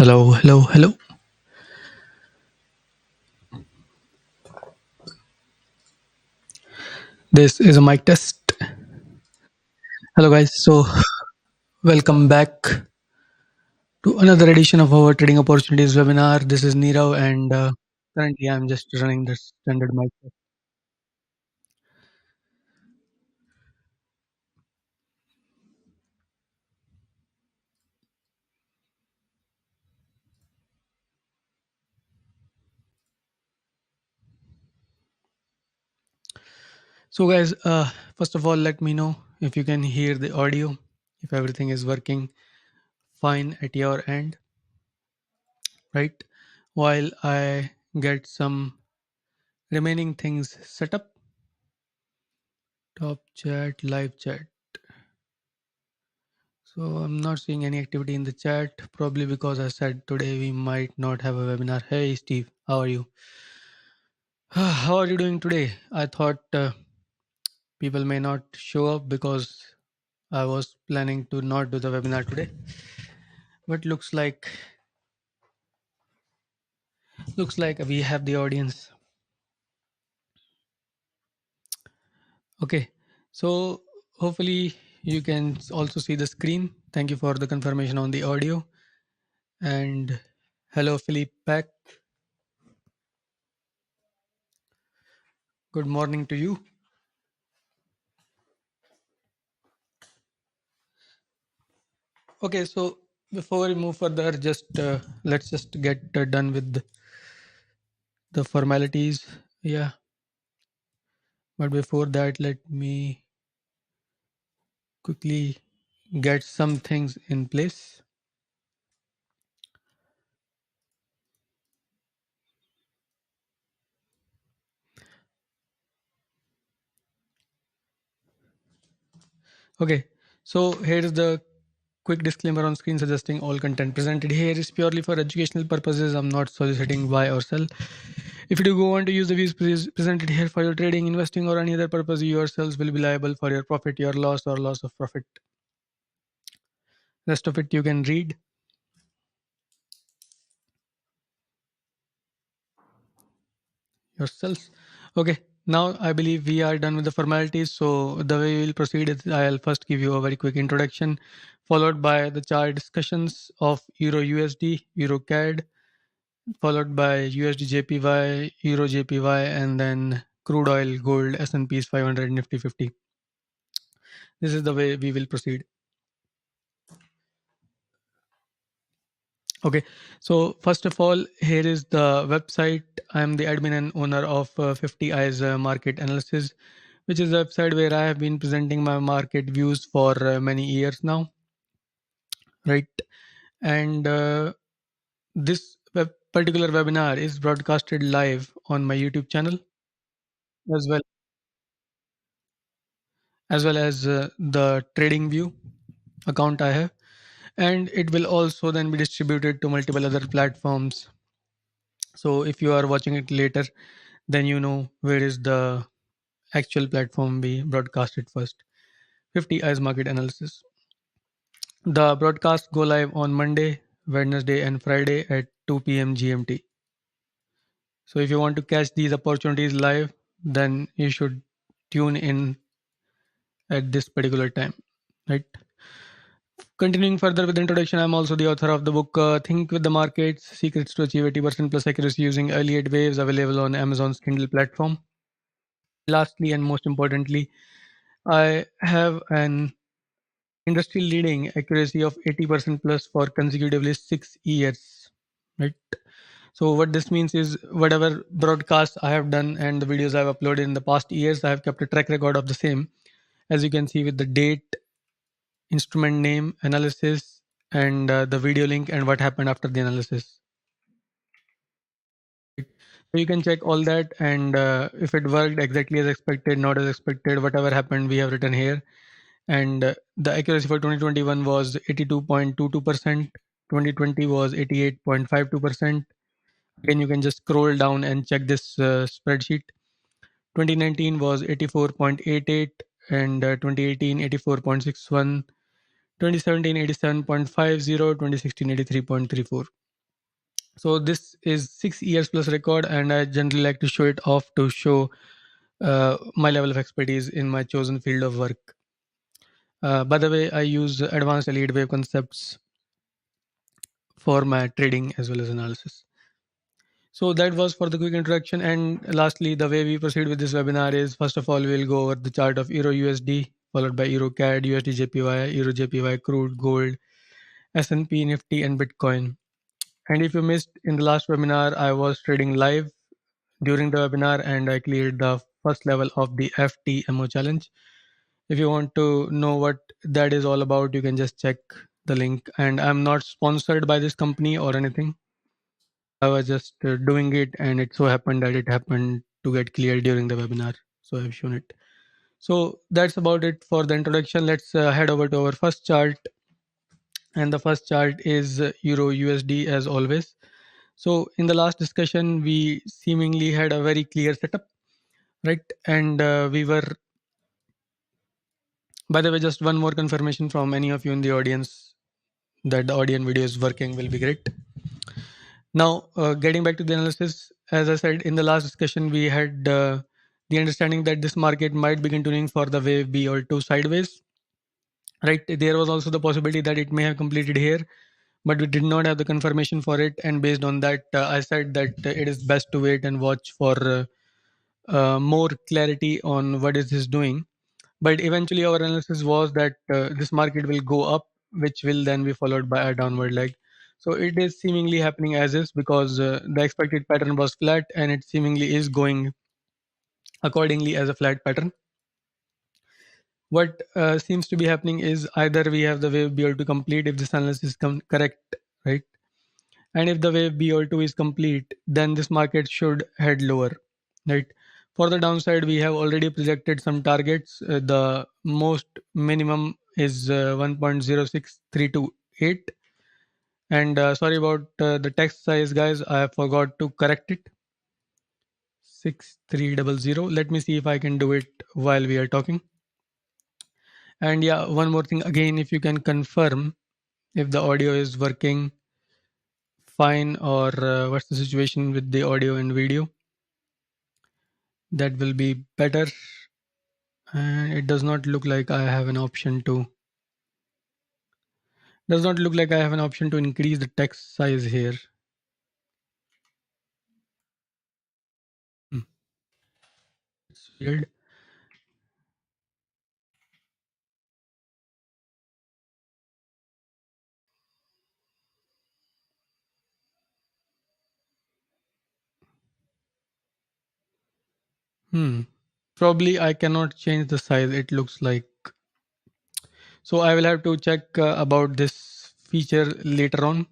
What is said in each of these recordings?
Hello, hello, hello. This is a mic test. Hello, guys. So, welcome back to another edition of our Trading Opportunities webinar. This is Nirav, and currently I'm just running the standard mic test. So, guys, first of all, let me know if you can hear the audio, if everything is working fine at your end, right? While I get some remaining things set up. Top chat, live chat. So I'm not seeing any activity in the chat, probably because I said today we might not have a webinar. Hey Steve, how are you? How are you doing today? I thought people may not show up because I was planning to not do the webinar today, but looks like we have the audience. Okay, so hopefully you can also see the screen. Thank you for the confirmation on the audio. And hello Philippe Pack. Good morning to you. Okay, so before we move further, just let's just get done with the formalities. Yeah, but before that, let me quickly get some things in place. Okay, so here is the quick disclaimer on screen suggesting all content presented here is purely for educational purposes. I'm not soliciting buy or sell. If you do go on to use the views presented here for your trading, investing, or any other purpose, you yourselves will be liable for your profit, your loss, or loss of profit. Rest of it you can read yourselves. Okay, now I believe we are done with the formalities. So the way we will proceed is I'll first give you a very quick introduction, followed by the chart discussions of Euro USD, EURCAD, followed by USDJPY, EURJPY, and then crude oil, gold, S&P's 500, Nifty 50. This is the way we will proceed. Okay, so first of all, here is the website. I'm the admin and owner of 50 Eyes Market Analysis, which is a website where I have been presenting my market views for many years now, right? And this particular webinar is broadcasted live on my YouTube channel as well as the Trading View account I have, and it will also then be distributed to multiple other platforms. So if you are watching it later, then you know where is the actual platform we broadcasted first. 50 Eyes Market Analysis. The broadcast go live on Monday, Wednesday, and Friday at 2 p.m. GMT. So if you want to catch these opportunities live, then you should tune in at this particular time, right? Continuing further with the introduction, I'm also the author of the book Think with the Markets: Secrets to Achieve 80% plus accuracy using Elliott Waves, available on Amazon's Kindle platform. Lastly, and most importantly, I have an industry leading accuracy of 80% plus for consecutively 6 years, right? So what this means is whatever broadcasts I have done and the videos I've uploaded in the past years, I have kept a track record of the same, as you can see with the date, instrument name, analysis, and the video link and what happened after the analysis. So you can check all that, and if it worked exactly as expected, not as expected, whatever happened, we have written here. And the accuracy for 2021 was 82.22%. 2020 was 88.52%. Again, you can just scroll down and check this spreadsheet. 2019 was 84.88, and 2018 84.61, 2017 87.50, 2016 83.34. So this is 6 years plus record, and I generally like to show it off to show my level of expertise in my chosen field of work. By the way, I use advanced Elliott Wave concepts for my trading as well as analysis. So that was for the quick introduction. And lastly, the way we proceed with this webinar is, first of all, we'll go over the chart of Euro USD, followed by EURCAD, USDJPY, EURJPY, crude, gold, S&P, Nifty, and Bitcoin. And if you missed in the last webinar, I was trading live during the webinar and I cleared the first level of the FTMO challenge. If you want to know what that is all about, you can just check the link. And I'm not sponsored by this company or anything. I was just doing it, and it so happened that it happened to get cleared during the webinar. So I've shown it. So that's about it for the introduction. Let's head over to our first chart. And the first chart is Euro USD as always. So in the last discussion, we seemingly had a very clear setup, right? And we were, by the way, just one more confirmation from any of you in the audience that the audio and video is working will be great. Now, getting back to the analysis, as I said in the last discussion, we had the understanding that this market might begin tuning for the wave B or two sideways. Right, there was also the possibility that it may have completed here, but we did not have the confirmation for it. And based on that, I said that it is best to wait and watch for more clarity on what is this doing. But eventually, our analysis was that this market will go up, which will then be followed by a downward leg. So it is seemingly happening as is, because the expected pattern was flat, and it seemingly is going accordingly as a flat pattern. What seems to be happening is either we have the wave BL2 complete if this analysis is correct, right? And if the wave BL2 is complete, then this market should head lower, right? For the downside, we have already projected some targets. The most minimum is 1.06328. And sorry about the text size, guys. I forgot to correct it. 6300. Let me see if I can do it while we are talking. And yeah, one more thing again, if you can confirm if the audio is working fine, or what's the situation with the audio and video, that will be better. And it does not look like I have an option to increase the text size here. Hmm. It's weird. Probably I cannot change the size, it looks like. So I will have to check about this feature later on.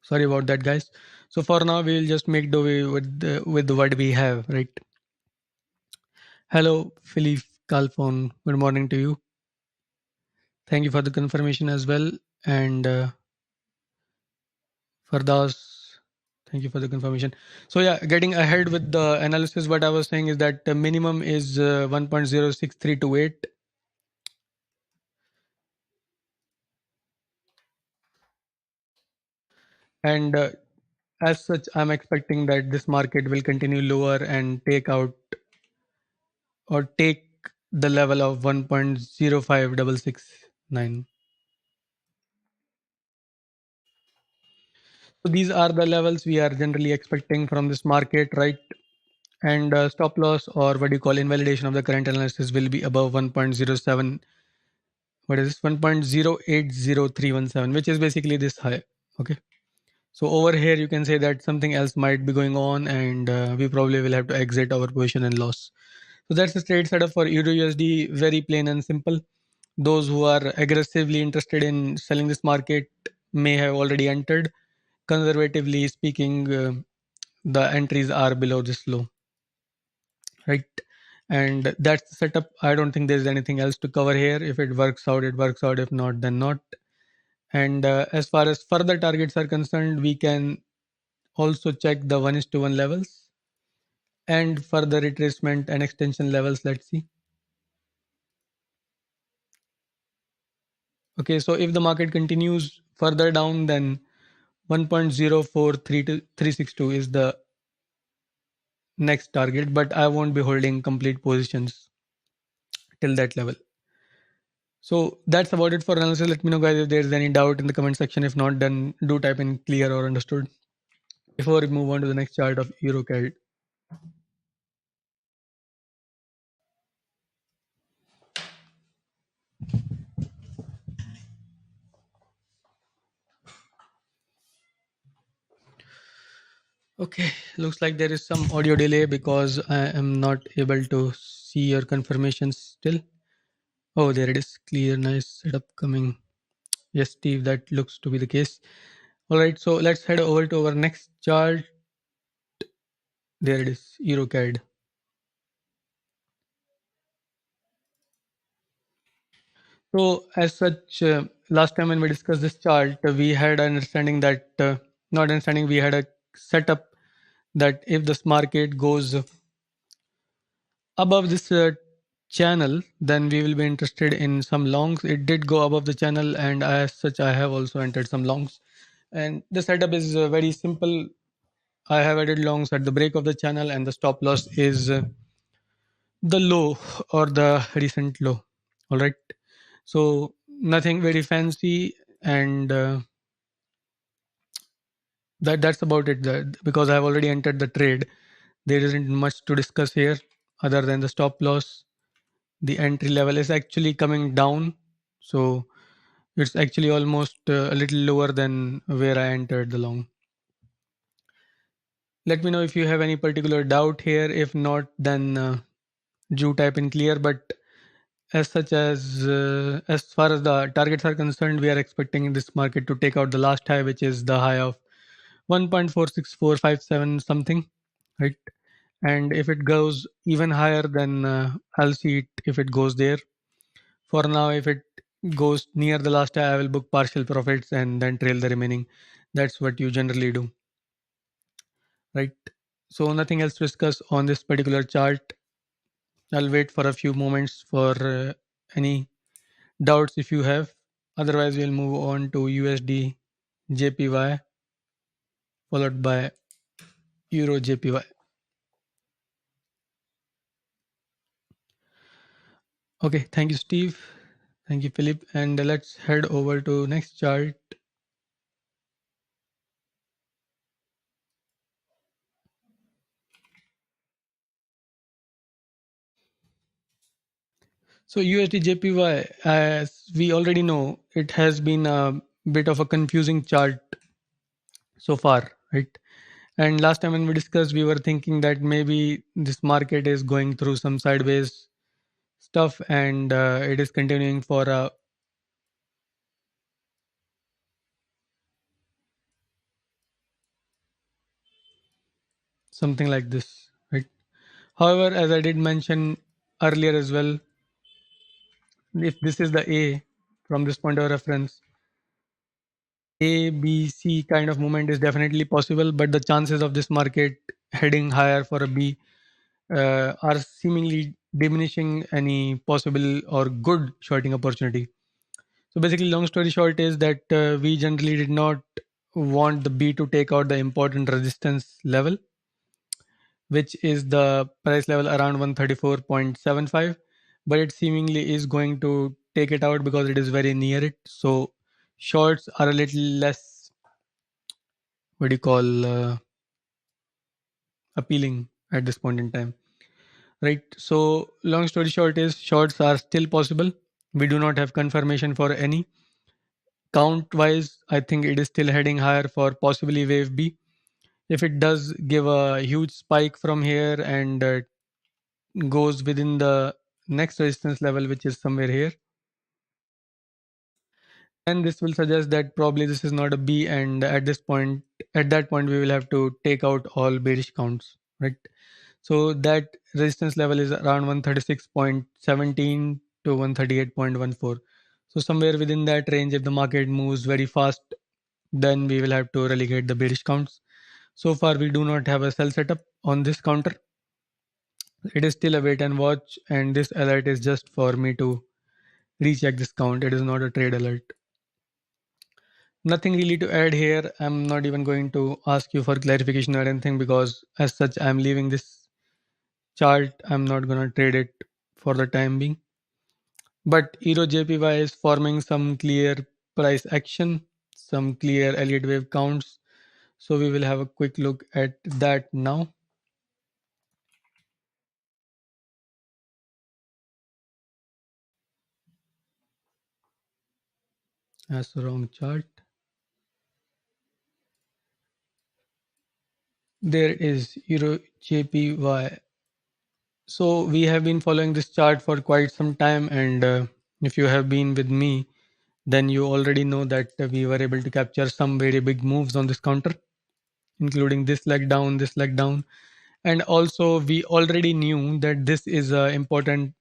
Sorry about that, guys. So for now, we will just make do with what we have, right? Hello, Philippe Calphon. Good morning to you. Thank you for the confirmation as well. And Fardas, thank you for the confirmation. So yeah, getting ahead with the analysis, what I was saying is that the minimum is 1.06328. And as such, I'm expecting that this market will continue lower and take out or take the level of 1.05669. So these are the levels we are generally expecting from this market, right? And stop loss, or what you call invalidation of the current analysis, will be above 1.07. What is this? 1.080317, which is basically this high. Okay. So over here, you can say that something else might be going on, and we probably will have to exit our position and loss. So that's the trade setup for Euro USD. Very plain and simple. Those who are aggressively interested in selling this market may have already entered. Conservatively speaking, the entries are below this low, right? And that's the setup. I don't think there's anything else to cover here. If it works out, it works out. If not, then not. And as far as further targets are concerned, we can also check the 1:1 levels and further retracement and extension levels. Let's see. Okay, so if the market continues further down, then 1.0432 is the next target, but I won't be holding complete positions till that level. So that's about it for analysis. Let me know, guys, if there's any doubt in the comment section. If not, then do type in clear or understood before we move on to the next chart of EURCAD. Okay, looks like there is some audio delay because I am not able to see your confirmations still. Oh, there it is. Clear, nice setup coming. Yes, Steve, that looks to be the case. All right, so let's head over to our next chart. There it is, EURCAD. So, as such, last time when we discussed this chart, we had an understanding that, not understanding, we had a setup that if this market goes above this channel, then we will be interested in some longs. It did go above the channel, and as such, I have also entered some longs. And the setup is very simple. I have added longs at the break of the channel, and the stop loss is the low or the recent low. All right. So nothing very fancy, and that's about it. Because I've already entered the trade, there isn't much to discuss here other than the stop loss. The entry level is actually coming down, so it's actually almost a little lower than where I entered the long. Let me know if you have any particular doubt here. If not, then do type in clear. But as far as the targets are concerned, we are expecting this market to take out the last high, which is the high of 1.46457 something, right? And if it goes even higher, then I'll see it if it goes there. For now, if it goes near the last high, I will book partial profits and then trail the remaining. That's what you generally do, right? So nothing else to discuss on this particular chart. I'll wait for a few moments for any doubts if you have. Otherwise, we'll move on to USD JPY followed by Euro JPY. Okay, thank you, Steve. Thank you, Philip. And let's head over to next chart. So USDJPY, as we already know, it has been a bit of a confusing chart so far, right? And last time when we discussed, we were thinking that maybe this market is going through some sideways stuff, and it is continuing for something like this, right? However, as I did mention earlier as well, if this is the A from this point of reference, A, B, C kind of movement is definitely possible, but the chances of this market heading higher for a B are seemingly diminishing any possible or good shorting opportunity. So basically, long story short is that we generally did not want the B to take out the important resistance level, which is the price level around 134.75, but it seemingly is going to take it out because it is very near it. So shorts are a little less, what do you call, appealing at this point in time, right? So long story short is shorts are still possible. We do not have confirmation for any. Count wise, I think it is still heading higher for possibly wave B. If it does give a huge spike from here and goes within the next resistance level, which is somewhere here, and this will suggest that probably this is not a B, and at that point we will have to take out all bearish counts, right? So that resistance level is around 136.17 to 138.14. So somewhere within that range, if the market moves very fast, then we will have to relegate the bearish counts. So far we do not have a sell setup on this counter. It is still a wait and watch, and this alert is just for me to recheck this count. It is not a trade alert. Nothing really to add here. I'm not even going to ask you for clarification or anything, because as such I'm leaving this chart. I'm not going to trade it for the time being. But EURJPY is forming some clear price action, some clear Elliott Wave counts. So we will have a quick look at that now. That's the wrong chart. There is EURJPY. So we have been following this chart for quite some time, and if you have been with me, then you already know that we were able to capture some very big moves on this counter, including this leg down, and also we already knew that this is a important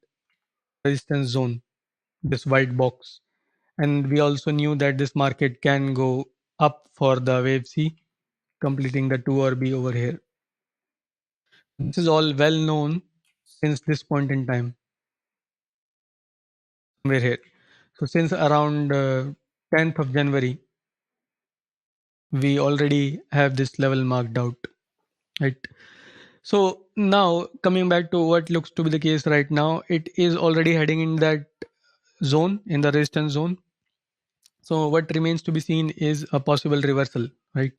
resistance zone, this white box, and we also knew that this market can go up for the wave C, completing the 2 or B over here. This is all well known since this point in time. We're here. So since around 10th of January, we already have this level marked out, right? So now coming back to what looks to be the case right now, it is already heading in that zone, in the resistance zone. So what remains to be seen is a possible reversal, right?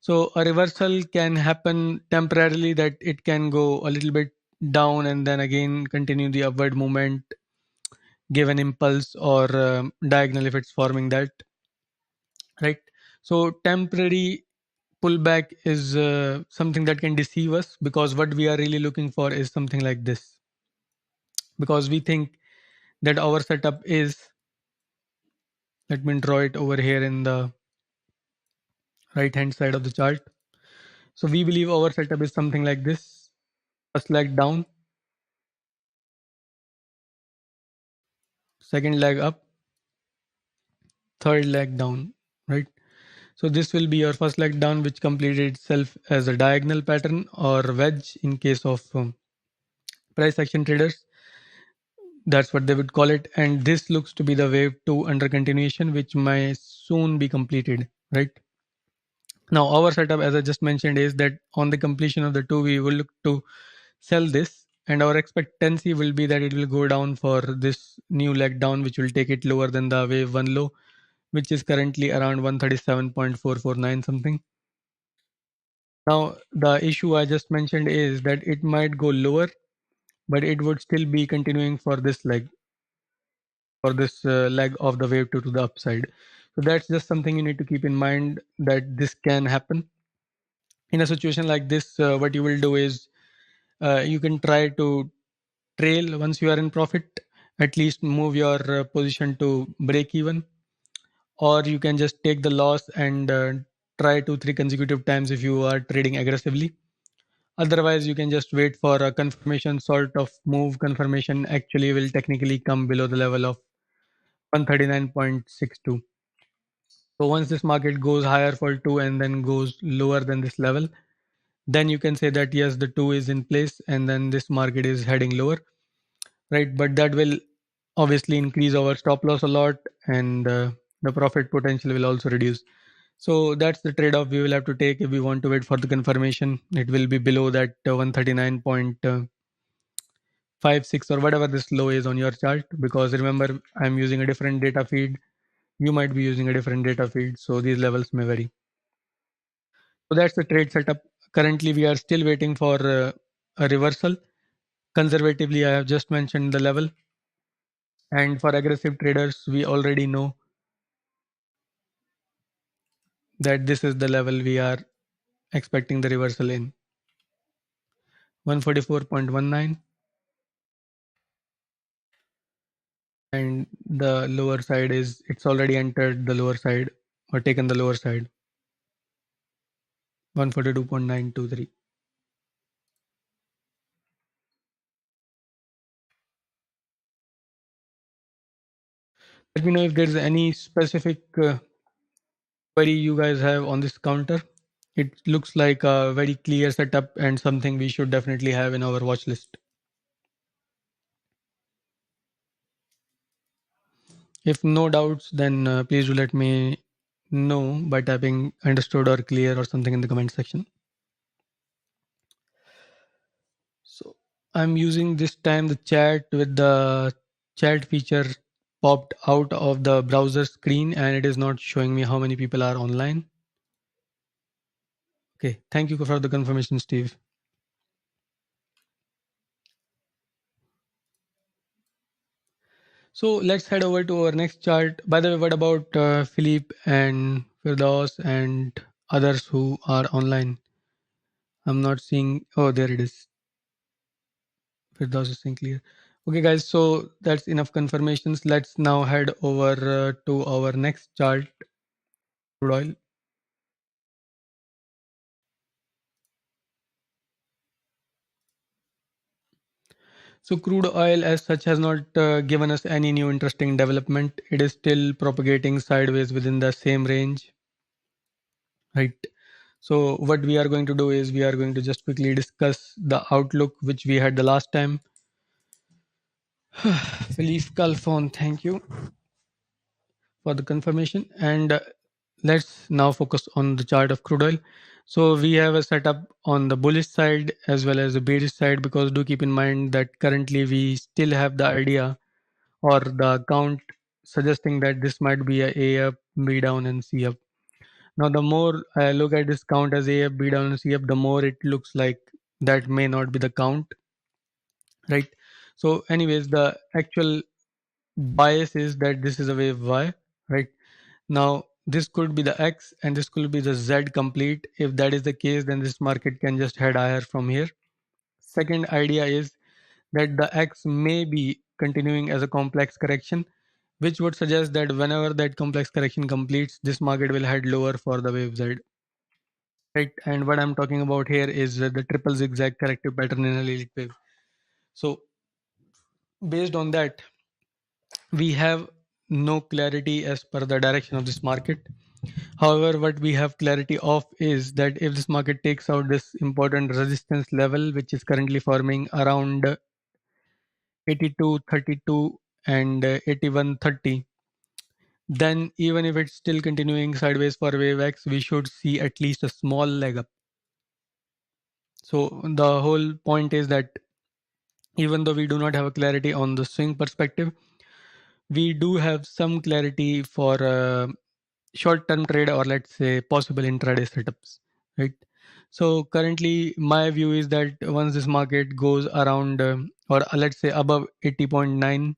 So a reversal can happen temporarily, that it can go a little bit down and then again continue the upward movement, give an impulse or diagonal if it's forming that, right? So temporary pullback is something that can deceive us, because what we are really looking for is something like this, because we think that our setup is, let me draw it over here in the right hand side of the chart. So we believe our setup is something like this: first leg down, second leg up, third leg down, right? So this will be your first leg down, which completed itself as a diagonal pattern or wedge in case of price action traders. That's what they would call it. And this looks to be the wave 2 under continuation, which may soon be completed, right? Now, our setup, as I just mentioned, is that on the completion of the 2, we will look to sell this. And our expectancy will be that it will go down for this new leg down, which will take it lower than the wave 1 low, which is currently around 137.449 something. Now, the issue I just mentioned is that it might go lower, but it would still be continuing for this leg, leg of the wave 2 to the upside. So that's just something you need to keep in mind, that this can happen. In a situation like this, what you will do is you can try to trail once you are in profit, at least move your position to break even, or you can just take the loss and try 2 3 consecutive times if you are trading aggressively. Otherwise, you can just wait for a confirmation sort of move. Confirmation actually will technically come below the level of 139.62. So once this market goes higher for 2 and then goes lower than this level, then you can say that yes, the 2 is in place and then this market is heading lower, right? But that will obviously increase our stop loss a lot, and the profit potential will also reduce. So that's the trade-off we will have to take if we want to wait for the confirmation. It will be below that 139.56 or whatever this low is on your chart, because remember, I'm using a different data feed. You might be using a different data feed, so these levels may vary. So that's the trade setup. Currently, we are still waiting for a reversal. Conservatively, I have just mentioned the level. And for aggressive traders, we already know that this is the level we are expecting the reversal in, 144.19, and the lower side is, it's already entered the lower side or taken the lower side, 142.923. Let me know if there's any specific query you guys have on this counter. It looks like a very clear setup and something we should definitely have in our watch list. If no doubts, then please do let me know by typing understood or clear or something in the comment section. So I'm using this time the chat with the chat feature popped out of the browser screen and it is not showing me how many people are online. Okay, thank you for the confirmation, Steve. So let's head over to our next chart. By the way, what about Philippe and Firdaus and others who are online? I'm not seeing. Oh, there it is. Firdaus is saying clear. Okay, guys. So that's enough confirmations. Let's now head over to our next chart, crude oil. So crude oil as such has not given us any new interesting development. It is still propagating sideways within the same range, right? So what we are going to do is we are going to just quickly discuss the outlook which we had the last time. Felipe Calfon, thank you for the confirmation. And let's now focus on the chart of crude oil. So we have a setup on the bullish side as well as the bearish side, because do keep in mind that currently we still have the idea or the count suggesting that this might be a up, B down, and C up. Now, the more I look at this count as A up, B down, and C up, the more it looks like that may not be the count, right? So, anyways, the actual bias is that this is a wave Y, right? Now, this could be the X and this could be the Z complete. If that is the case, then this market can just head higher from here. Second idea is that the X may be continuing as a complex correction, which would suggest that whenever that complex correction completes, this market will head lower for the wave Z, right? And what I'm talking about here is the triple zigzag corrective pattern in a Elliott wave. So based on that, we have no clarity as per the direction of this market. However, what we have clarity of is that if this market takes out this important resistance level, which is currently forming around 82.32 and 81.30, then even if it's still continuing sideways for wave X, we should see at least a small leg up. So the whole point is that even though we do not have a clarity on the swing perspective, we do have some clarity for short-term trade, or let's say possible intraday setups, right? So currently my view is that once this market goes around or let's say above 80.91,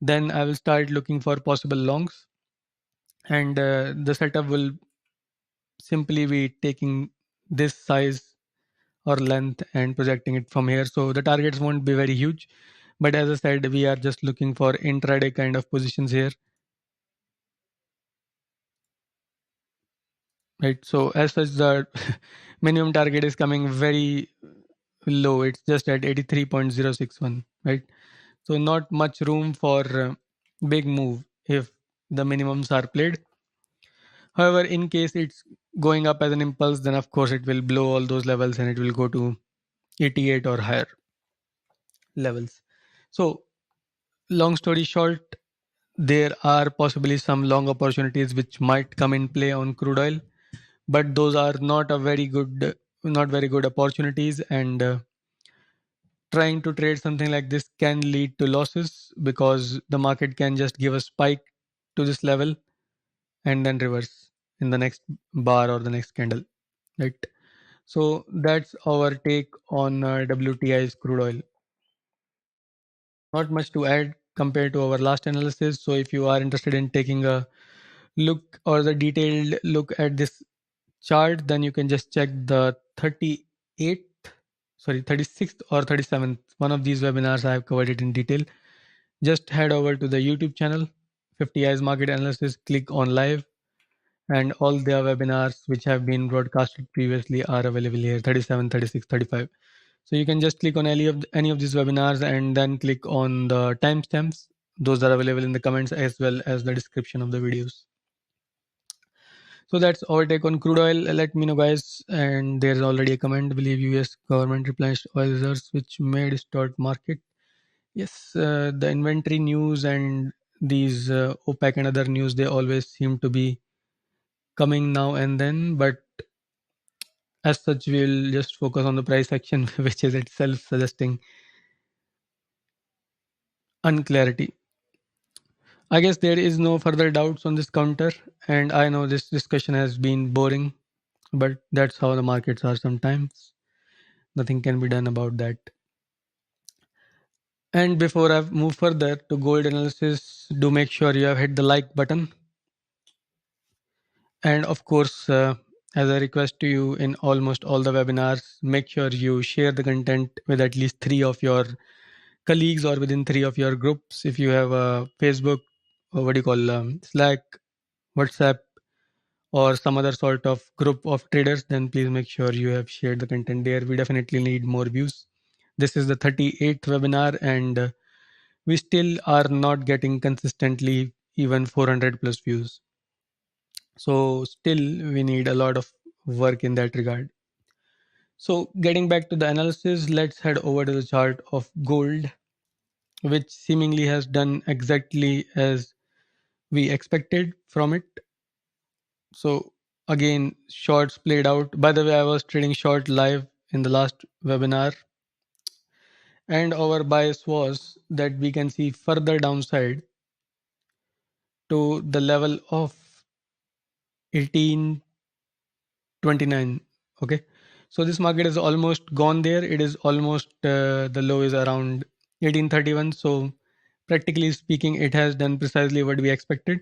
then I will start looking for possible longs, and the setup will simply be taking this size or length and projecting it from here. So the targets won't be very huge, but as I said, we are just looking for intraday kind of positions here, right? So as such, the minimum target is coming very low. It's just at 83.061, right? So not much room for big move if the minimums are played. However, in case it's going up as an impulse, then of course it will blow all those levels and it will go to 88 or higher levels. So long story short, there are possibly some long opportunities which might come in play on crude oil, but those are not very good opportunities, and trying to trade something like this can lead to losses because the market can just give a spike to this level and then reverse in the next bar or the next candle, right? So that's our take on WTI's crude oil. Not much to add compared to our last analysis. So if you are interested in taking a look or the detailed look at this chart, then you can just check the 36th or 37th. One of these webinars I have covered it in detail. Just head over to the YouTube channel, 50 Eyes Market Analysis, click on live, and all the webinars which have been broadcasted previously are available here, 37, 36, 35. So you can just click on any of these webinars and then click on the timestamps. Those are available in the comments as well as the description of the videos. So that's our take on crude oil. Let me know, guys. And there's already a comment. Believe U.S. government replenished oil reserves, which may distort market. Yes, the inventory news and these OPEC and other news, they always seem to be coming now and then, but as such, we'll just focus on the price action, which is itself suggesting unclarity. I guess there is no further doubts on this counter, and I know this discussion has been boring, but that's how the markets are sometimes. Nothing can be done about that. And before I move further to gold analysis, do make sure you have hit the like button. And of course, as a request to you in almost all the webinars, make sure you share the content with at least 3 of your colleagues or within 3 of your groups. If you have a Facebook, or what do you call Slack, WhatsApp, or some other sort of group of traders, then please make sure you have shared the content there. We definitely need more views. This is the 38th webinar, and we still are not getting consistently even 400 plus views. So still we need a lot of work in that regard. So getting back to the analysis, let's head over to the chart of gold, which seemingly has done exactly as we expected from it. So again, shorts played out. By the way, I was trading short live in the last webinar, and our bias was that we can see further downside to the level of 1829. Okay, so this market is almost gone there. It is almost the low is around 1831. So practically speaking, it has done precisely what we expected.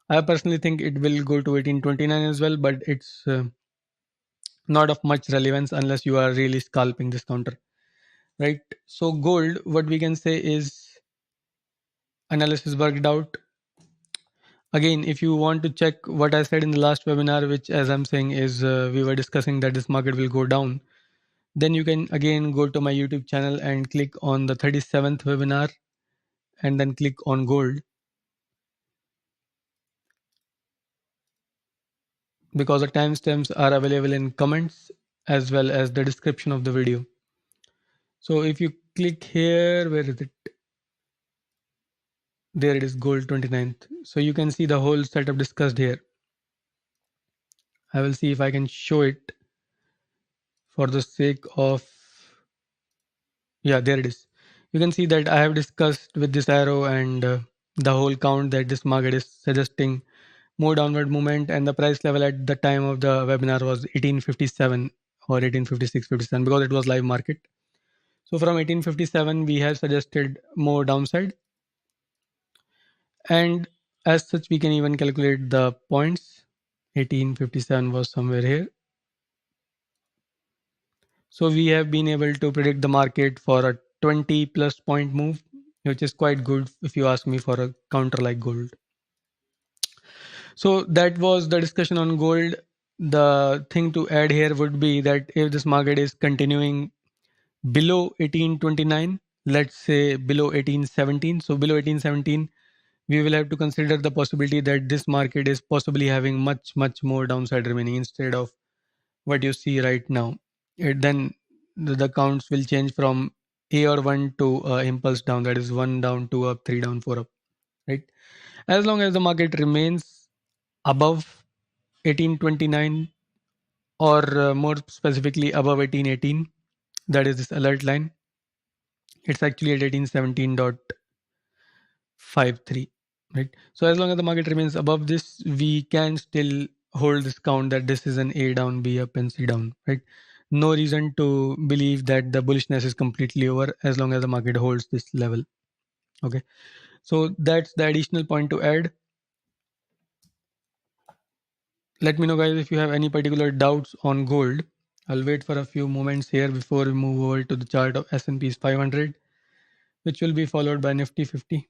I personally think it will go to 1829 as well, but it's not of much relevance unless you are really scalping this counter, right? So gold, what we can say is analysis worked out. Again, if you want to check what I said in the last webinar, which as I'm saying is we were discussing that this market will go down, then you can again go to my YouTube channel and click on the 37th webinar and then click on gold, because the timestamps are available in comments as well as the description of the video. So if you click here, where is it? There it is, gold 29th. So you can see the whole setup discussed here. I will see if I can show it for the sake of, yeah, there it is. You can see that I have discussed with this arrow and the whole count that this market is suggesting more downward movement, and the price level at the time of the webinar was 1857 or 1856, 57, because it was live market. So from 1857 we have suggested more downside, and as such we can even calculate the points. 1857 was somewhere here. So we have been able to predict the market for a 20 plus point move, which is quite good if you ask me for a counter like gold. So that was the discussion on gold. The thing to add here would be that if this market is continuing below 1829, let's say below 1817, so below 1817, we will have to consider the possibility that this market is possibly having much more downside remaining instead of what you see right now. Then the counts will change from A or 1 to impulse down, that is 1 down, 2 up, 3 down, 4 up, right? As long as the market remains above 1829, or more specifically above 1818, that is this alert line, it's actually at 1817.53, right? So as long as the market remains above this, we can still hold this count that this is an A down, B up, and C down, right? No reason to believe that the bullishness is completely over as long as the market holds this level. Okay, so that's the additional point to add. Let me know guys if you have any particular doubts on gold. I'll wait for a few moments here before we move over to the chart of S&P's 500, which will be followed by Nifty 50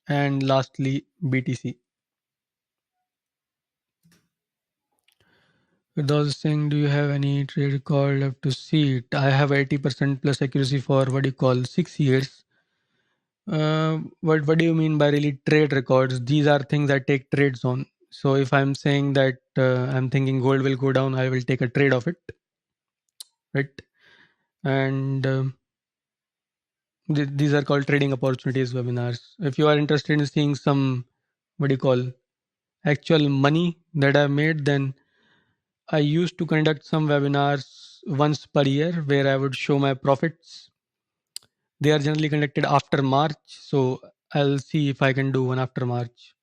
and lastly BTC. With those saying, do you have any trade record left to see it? I have 80% plus accuracy for what you call 6 years. What do you mean by really trade records? These are things I take trades on. So if I'm saying that I'm thinking gold will go down, I will take a trade of it, right? And These are called trading opportunities webinars. If you are interested in seeing some, what do you call, actual money that I've made, then I used to conduct some webinars once per year where I would show my profits. They are generally conducted after March, so I'll see if I can do one after March.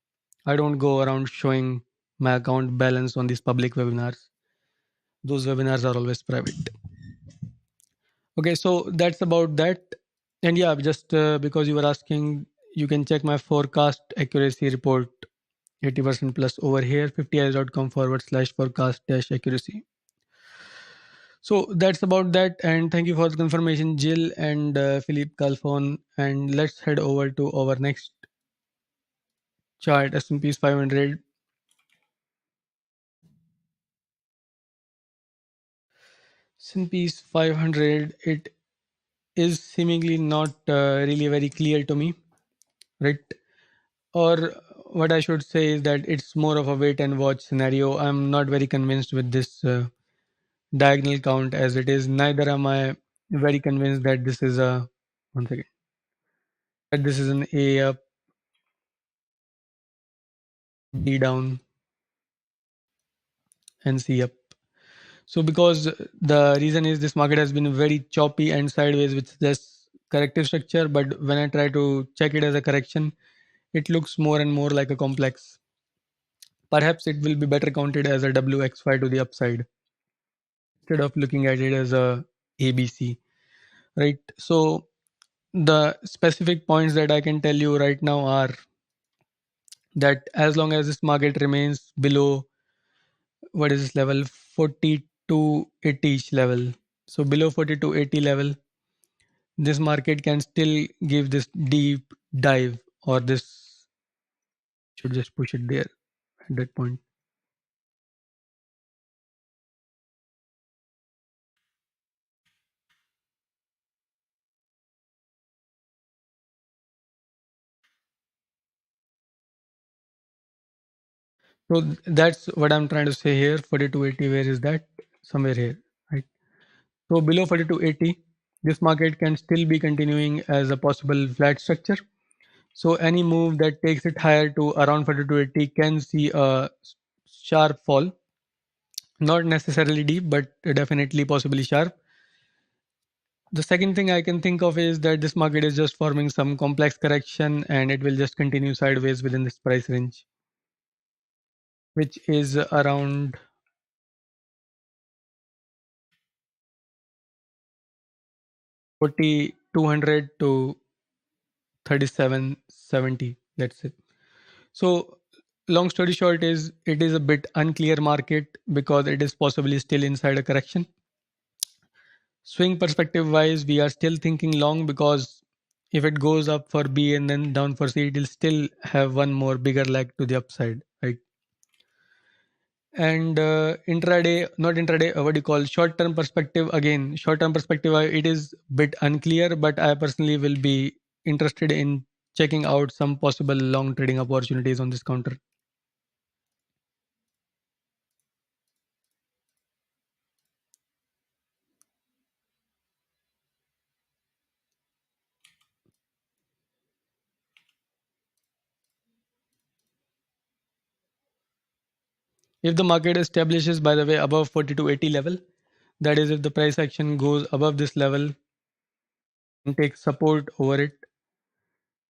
I don't go around showing my account balance on these public webinars. Those webinars are always private. Okay, so that's about that. And yeah, just because you were asking, you can check my forecast accuracy report 80% plus over here, 50eyes.com/forecast dash accuracy. So that's about that. And thank you for the confirmation, Jill and Philippe Calfon. And let's head over to our next chart, S&P 500. S&P 500, it is seemingly not really very clear to me, right? Or what I should say is that it's more of a wait and watch scenario. I'm not very convinced with this diagonal count as it is. Neither am I very convinced that this is a, one second, that this is an A up, D down, and C up. So because the reason is this market has been very choppy and sideways with this corrective structure, but when I try to check it as a correction, it looks more and more like a complex. Perhaps it will be better counted as a WXY to the upside instead of looking at it as a ABC, right? So the specific points that I can tell you right now are that as long as this market remains below, what is this level, 4280 level, so below 4280 level, this market can still give this deep dive, or this should just push it there at that point. So that's what I'm trying to say here. 4280, where is that? Somewhere here, right? So below 4280, this market can still be continuing as a possible flat structure. So any move that takes it higher to around 4280 can see a sharp fall, not necessarily deep, but definitely possibly sharp. The second thing I can think of is that this market is just forming some complex correction and it will just continue sideways within this price range, which is around 4200 to 3770. That's it. So long story short is it is a bit unclear market because it is possibly still inside a correction. Swing perspective wise, we are still thinking long because if it goes up for B and then down for C, it will still have one more bigger leg to the upside, right? And intraday, not intraday, what do you call, short term perspective? Again, short term perspective, it is bit unclear, but I personally will be interested in checking out some possible long trading opportunities on this counter. If the market establishes, by the way, above 4280 level, that is, if the price action goes above this level and takes support over it,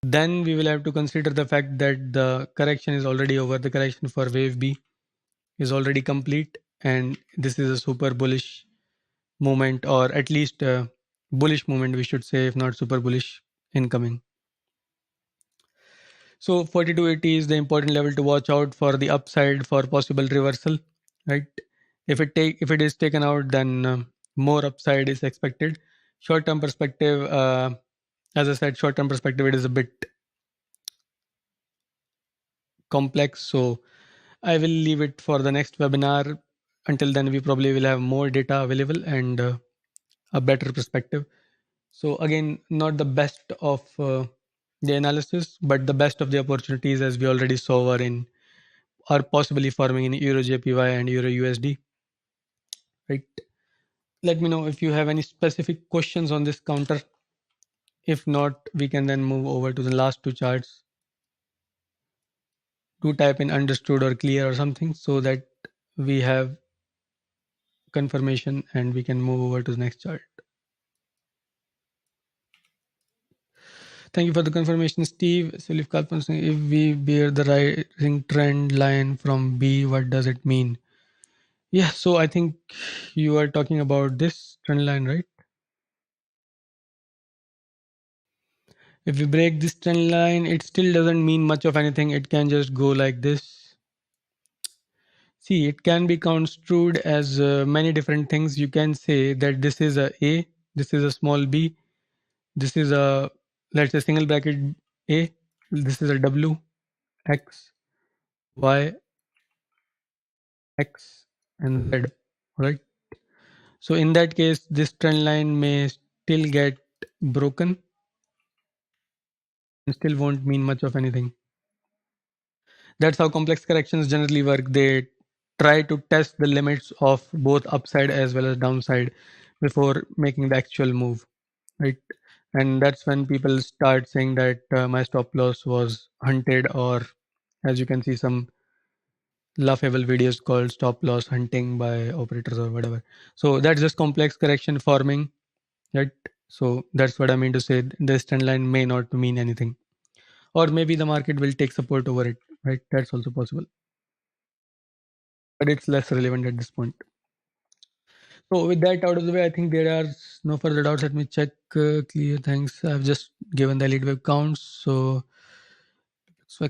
then we will have to consider the fact that the correction is already over. The correction for wave B is already complete, and this is a super bullish movement, or at least a bullish movement, we should say, if not super bullish, incoming. So 4280 is the important level to watch out for the upside for possible reversal, right? If it is taken out, then more upside is expected. Short term perspective, as I said, short term perspective, it is a bit complex. So I will leave it for the next webinar. Until then, we probably will have more data available and a better perspective. So again, not the best of the analysis, but the best of the opportunities, as we already saw, are possibly forming in EURJPY and EURUSD. Right. Let me know if you have any specific questions on this counter. If not, we can then move over to the last two charts to type in understood or clear or something, so that we have confirmation and we can move over to the next chart. Thank you for the confirmation, Steve. Silif Kalpan saying, if we bear the rising trend line from B, what does it mean? Yeah, so I think you are talking about this trend line, right? If we break this trend line, it still doesn't mean much of anything. It can just go like this. See, it can be construed as many different things. You can say that this is a, this is a small b, this is a, let's say, single bracket a, this is a w, x, y, x, and z, right? So in that case, this trend line may still get broken and still won't mean much of anything. That's how complex corrections generally work. They try to test the limits of both upside as well as downside before making the actual move, right? And that's when people start saying that my stop loss was hunted, or as you can see, some laughable videos called stop loss hunting by operators or whatever. So that's just complex correction forming, right? So that's what I mean to say. This trend line may not mean anything, or maybe the market will take support over it, right? That's also possible, but it's less relevant at this point. So with that out of the way, I think there are no further doubts. Let me check. Clear. Thanks. I've just given the Elliott Wave counts. So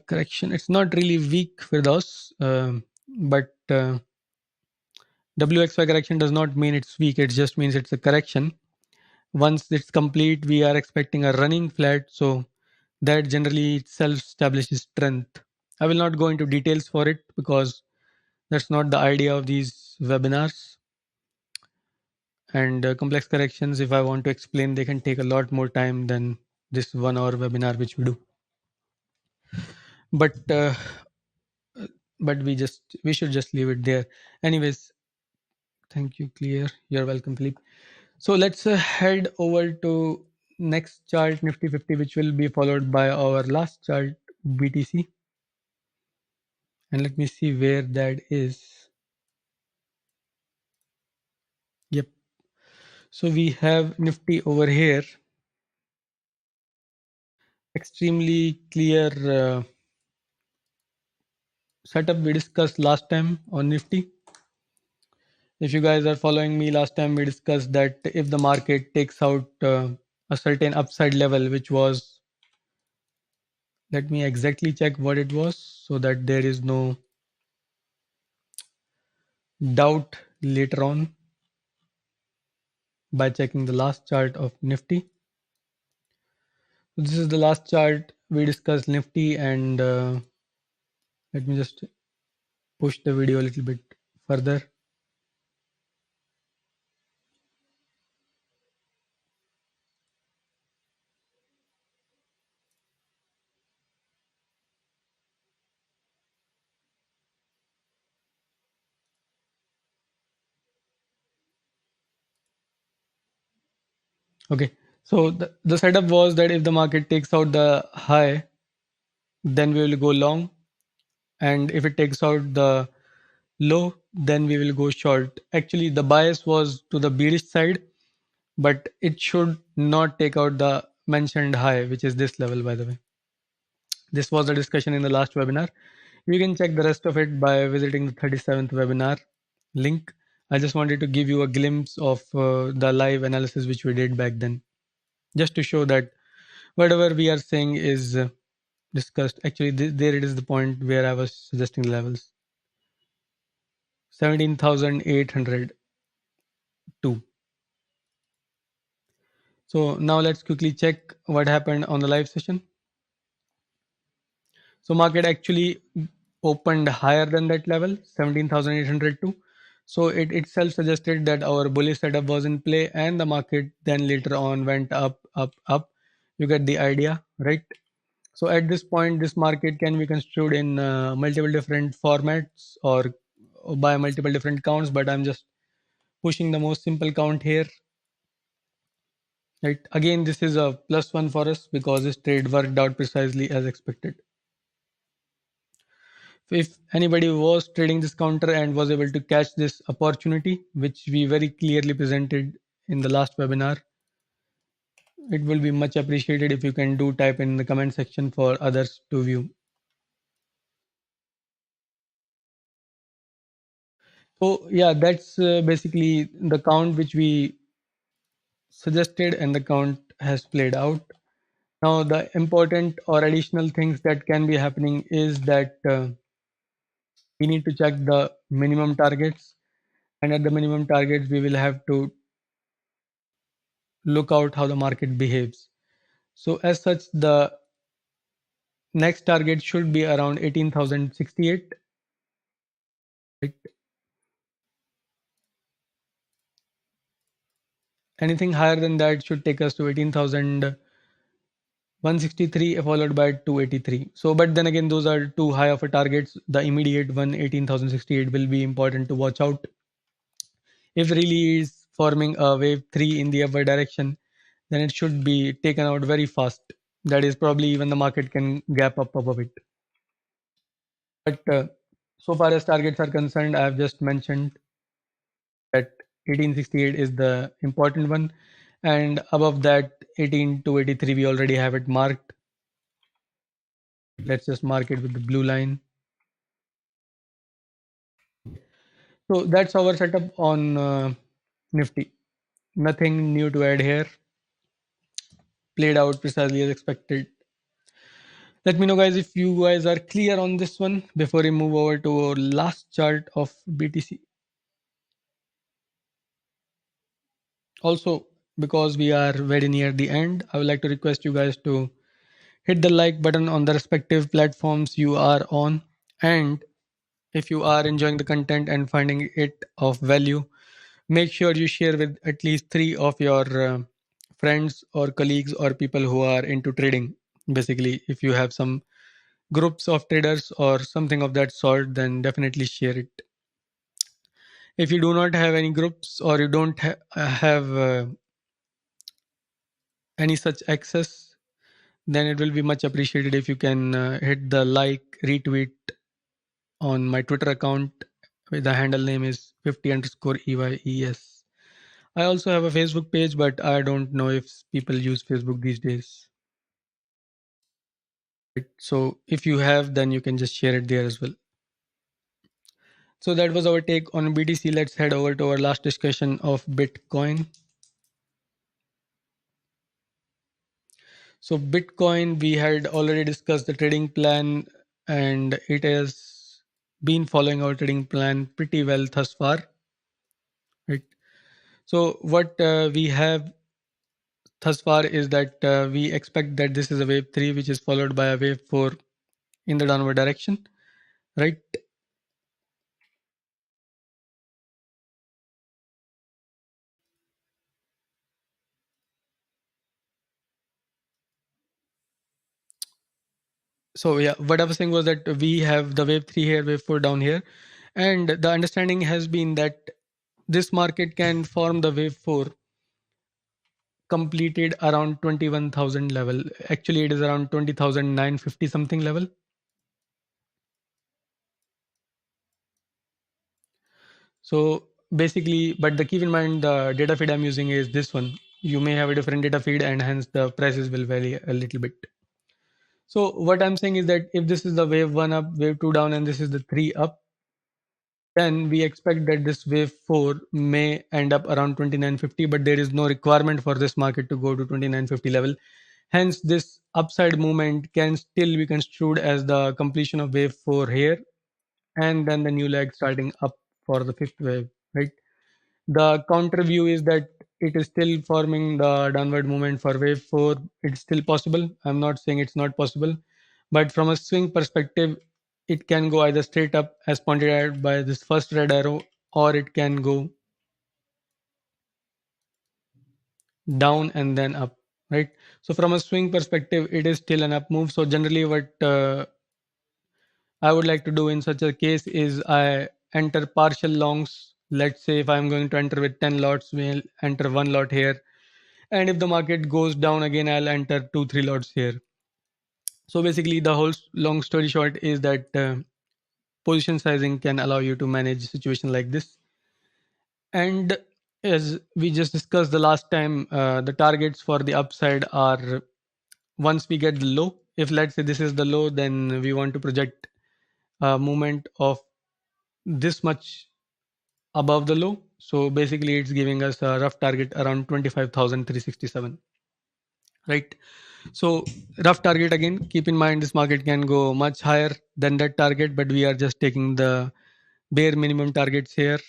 correction. It's not really weak with us, but WXY correction does not mean it's weak. It just means it's a correction. Once it's complete, we are expecting a running flat. So that generally itself establishes strength. I will not go into details for it because that's not the idea of these webinars. And complex corrections, if I want to explain, they can take a lot more time than this 1 hour webinar which we do. But we should just leave it there. Anyways, thank you, Clear. You're welcome, Philippe. So let's head over to next chart, Nifty 50, which will be followed by our last chart, BTC. And let me see where that is. Yep. So we have Nifty over here. Extremely clear setup we discussed last time on Nifty. If you guys are following me, last time we discussed that if the market takes out a certain upside level, which was, let me exactly check what it was so that there is no doubt later on by checking the last chart of Nifty. So this is the last chart we discussed Nifty, and let me just push the video a little bit further. Okay, so the setup was that if the market takes out the high, then we will go long, and if it takes out the low, then we will go short. Actually, the bias was to the bearish side, but it should not take out the mentioned high, which is this level, by the way. This was the discussion in the last webinar. You can check the rest of it by visiting the 37th webinar link. I just wanted to give you a glimpse of the live analysis which we did back then, just to show that whatever we are saying is discussed. Actually, there it is, the point where I was suggesting the levels. 17,802. So now let's quickly check what happened on the live session. So market actually opened higher than that level, 17,802. So it itself suggested that our bullish setup was in play, and the market then later on went up, up, up. You get the idea, right? So at this point, this market can be construed in multiple different formats or by multiple different counts, but I'm just pushing the most simple count here. right? Again, this is a +1 for us because this trade worked out precisely as expected. If anybody was trading this counter and was able to catch this opportunity, which we very clearly presented in the last webinar, it will be much appreciated if you can do type in the comment section for others to view. So yeah, that's basically the count which we suggested, and the count has played out. Now the important or additional things that can be happening is that we need to check the minimum targets, and at the minimum targets we will have to look out how the market behaves. So as such, the next target should be around 18,068, right? Anything higher than that should take us to 18,163 followed by 283. So but then again, those are too high of a targets. The immediate one, 18,068, will be important to watch out. If really is forming a wave 3 in the upward direction, then it should be taken out very fast. That is probably even the market can gap up above it. But so far as targets are concerned, I have just mentioned that 1868 is the important one, and above that 18 to 83 we already have it marked. Let's just mark it with the blue line. So that's our setup on Nifty. Nothing new to add here. Played out precisely as expected. Let me know, guys, if you guys are clear on this one before we move over to our last chart of BTC. Also, because we are very near the end, I would like to request you guys to hit the like button on the respective platforms you are on. And if you are enjoying the content and finding it of value, make sure you share with at least 3 of your friends or colleagues or people who are into trading. Basically, if you have some groups of traders or something of that sort, then definitely share it. If you do not have any groups or you don't have any such access, then it will be much appreciated if you can hit the like, retweet on my Twitter account. The handle name is 50 underscore EYES. I also have a Facebook page, but I don't know if people use Facebook these days. So if you have, then you can just share it there as well. So that was our take on BTC. Let's head over to our last discussion of Bitcoin. So Bitcoin, we had already discussed the trading plan, and it has been following our trading plan pretty well thus far. Right. So what we have thus far is that we expect that this is a wave 3, which is followed by a wave 4 in the downward direction, right? So yeah, what I was saying was that we have the wave 3 here, wave 4 down here, and the understanding has been that this market can form the wave 4 completed around 21,000 level. Actually, it is around 20,950 something level. So basically, but the keep in mind the data feed I'm using is this one. You may have a different data feed, and hence the prices will vary a little bit. So what I'm saying is that if this is the wave 1 up, wave 2 down, and this is the 3 up, then we expect that this wave 4 may end up around 2950, but there is no requirement for this market to go to 2950 level. Hence, this upside movement can still be construed as the completion of wave 4 here, and then the new leg starting up for the fifth wave, right? The counter view is that it is still forming the downward movement for wave 4. It's still possible. I'm not saying it's not possible, but from a swing perspective, it can go either straight up as pointed out by this first red arrow, or it can go down and then up, right? So from a swing perspective, it is still an up move. So generally what I would like to do in such a case is I enter partial longs. Let's say if I'm going to enter with 10 lots, we'll enter one lot here, And if the market goes down again, I'll enter 2 3 lots here. So basically, the whole long story short is that position sizing can allow you to manage a situation like this. And as we just discussed the last time, the targets for the upside are once we get the low. If let's say this is the low, then we want to project a movement of this much above the low. So basically, it's giving us a rough target around 25,367, right? So rough target again. Keep in mind this market can go much higher than that target, but we are just taking the bare minimum targets here.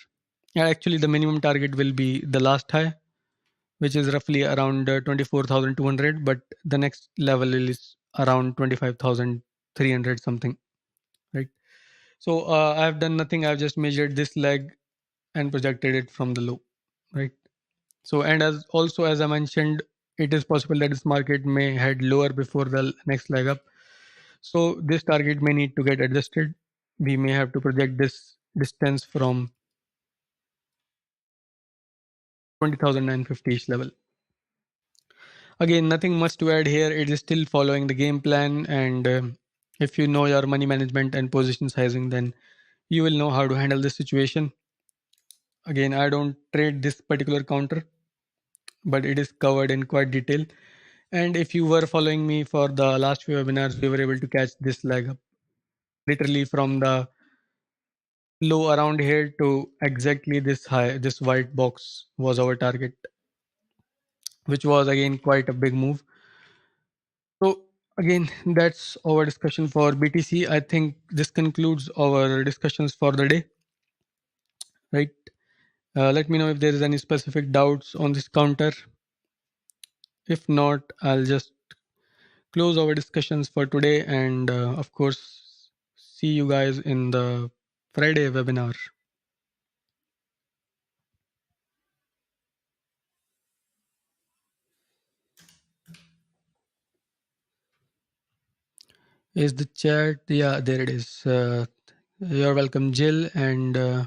Actually, the minimum target will be the last high, which is roughly around 24,200, but the next level is around 25,300 something, right? So I have done nothing. I've just measured this leg and projected it from the low, right? So, and as also as I mentioned, it is possible that this market may head lower before the next leg up. So this target may need to get adjusted. We may have to project this distance from 20,950-ish level. Again, nothing much to add here. It is still following the game plan, and if you know your money management and position sizing, then you will know how to handle this situation. Again, I don't trade this particular counter, but it is covered in quite detail. And if you were following me for the last few webinars, we were able to catch this leg up literally from the low around here to exactly this high. This white box was our target, which was again quite a big move. So again, that's our discussion for BTC. I think this concludes our discussions for the day, right? Let me know if there is any specific doubts on this counter. If not, I'll just close our discussions for today, and of course, see you guys in the Friday webinar. Is the chat? Yeah, there it is. You're welcome, Jill, and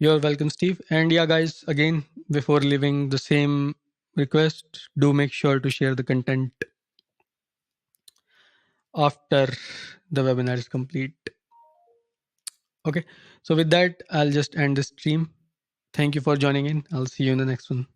you're welcome, Steve. And yeah, guys, again, before leaving, the same request: do make sure to share the content after the webinar is complete. Okay, so with that, I'll just end the stream. Thank you for joining in. I'll see you in the next one.